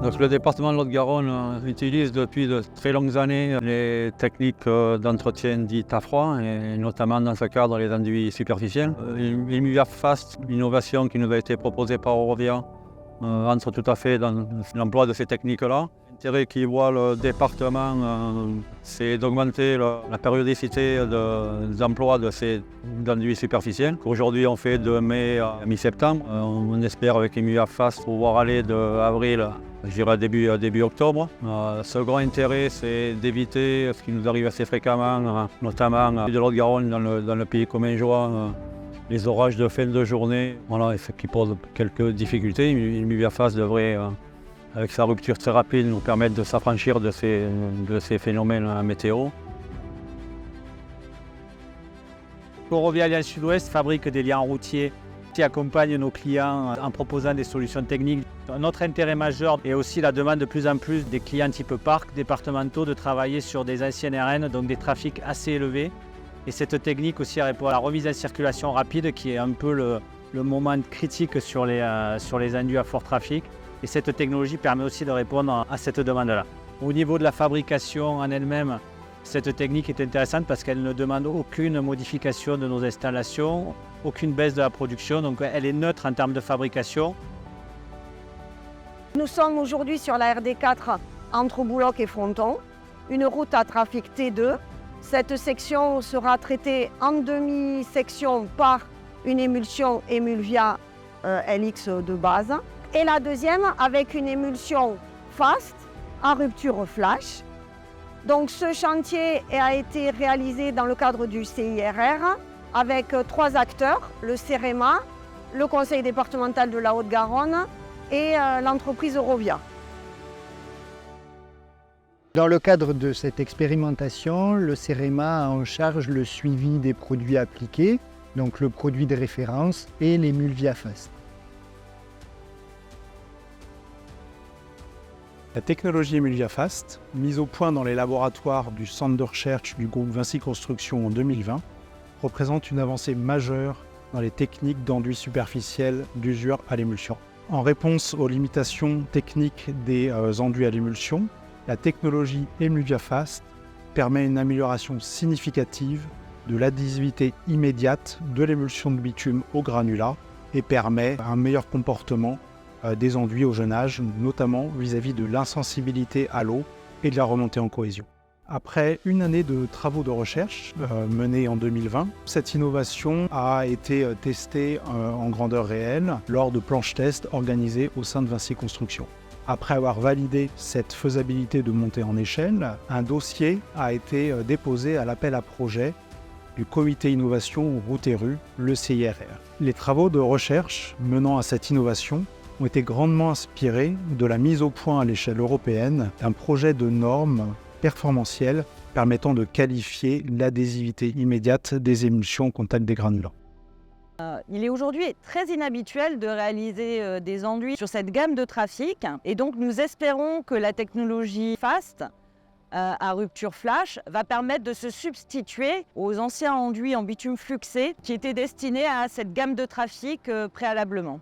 Donc, le département de Lot-et-Garonne utilise depuis de très longues années les techniques d'entretien dites à froid, et notamment dans ce cadre les enduits superficiels. L'Imuvia Fast, l'innovation qui nous a été proposée par Eurovia, entre tout à fait dans l'emploi de ces techniques-là. L'intérêt qu'y voit le département, c'est d'augmenter la périodicité d'emploi de ces enduits superficiels. Aujourd'hui, on fait de mai à mi-septembre. On espère avec Imuvia Fast pouvoir aller d'avril, je dirais début octobre. Second intérêt, c'est d'éviter ce qui nous arrive assez fréquemment, notamment de Lot-et-Garonne dans le pays commingeois, les orages de fin de journée, voilà, ce qui pose quelques difficultés. Imuvia Fast devrait, avec sa rupture très rapide, nous permettre de s'affranchir de ces phénomènes météo. Eurovia Alliance Sud-Ouest fabrique des liants routiers qui accompagnent nos clients en proposant des solutions techniques. Notre intérêt majeur est aussi la demande de plus en plus des clients type parcs départementaux de travailler sur des anciennes RN, donc des trafics assez élevés. Et cette technique aussi répond à la remise en circulation rapide qui est un peu le moment critique sur les enduits à fort trafic. Et cette technologie permet aussi de répondre à cette demande-là. Au niveau de la fabrication en elle-même, cette technique est intéressante parce qu'elle ne demande aucune modification de nos installations, aucune baisse de la production, donc elle est neutre en termes de fabrication. Nous sommes aujourd'hui sur la RD4 entre Bouloc et Fronton, une route à trafic T2. Cette section sera traitée en demi-section par une émulsion Emulvia LX de base et la deuxième avec une émulsion Fast à rupture flash. Donc ce chantier a été réalisé dans le cadre du CIRR avec 3 acteurs, le CEREMA, le Conseil départemental de la Haute-Garonne et l'entreprise Eurovia. Dans le cadre de cette expérimentation, le CEREMA a en charge le suivi des produits appliqués, donc le produit de référence et l'Imuvia Fast. La technologie Imuvia Fast, mise au point dans les laboratoires du centre de recherche du groupe Vinci Construction en 2020, représente une avancée majeure dans les techniques d'enduit superficiel d'usure à l'émulsion. En réponse aux limitations techniques des enduits à l'émulsion, la technologie Imuvia Fast permet une amélioration significative de l'adhésivité immédiate de l'émulsion de bitume au granulat et permet un meilleur comportement des enduits au jeune âge, notamment vis-à-vis de l'insensibilité à l'eau et de la remontée en cohésion. Après une année de travaux de recherche menés en 2020, cette innovation a été testée en grandeur réelle lors de planches tests organisées au sein de Vinci Construction. Après avoir validé cette faisabilité de montée en échelle, un dossier a été déposé à l'appel à projet du Comité Innovation Routes et Rues, le CIRR. Les travaux de recherche menant à cette innovation ont été grandement inspirés de la mise au point à l'échelle européenne d'un projet de normes performantielles permettant de qualifier l'adhésivité immédiate des émulsions au contact des granulats. Il est aujourd'hui très inhabituel de réaliser des enduits sur cette gamme de trafic et donc nous espérons que la technologie Fast à rupture flash va permettre de se substituer aux anciens enduits en bitume fluxé qui étaient destinés à cette gamme de trafic préalablement.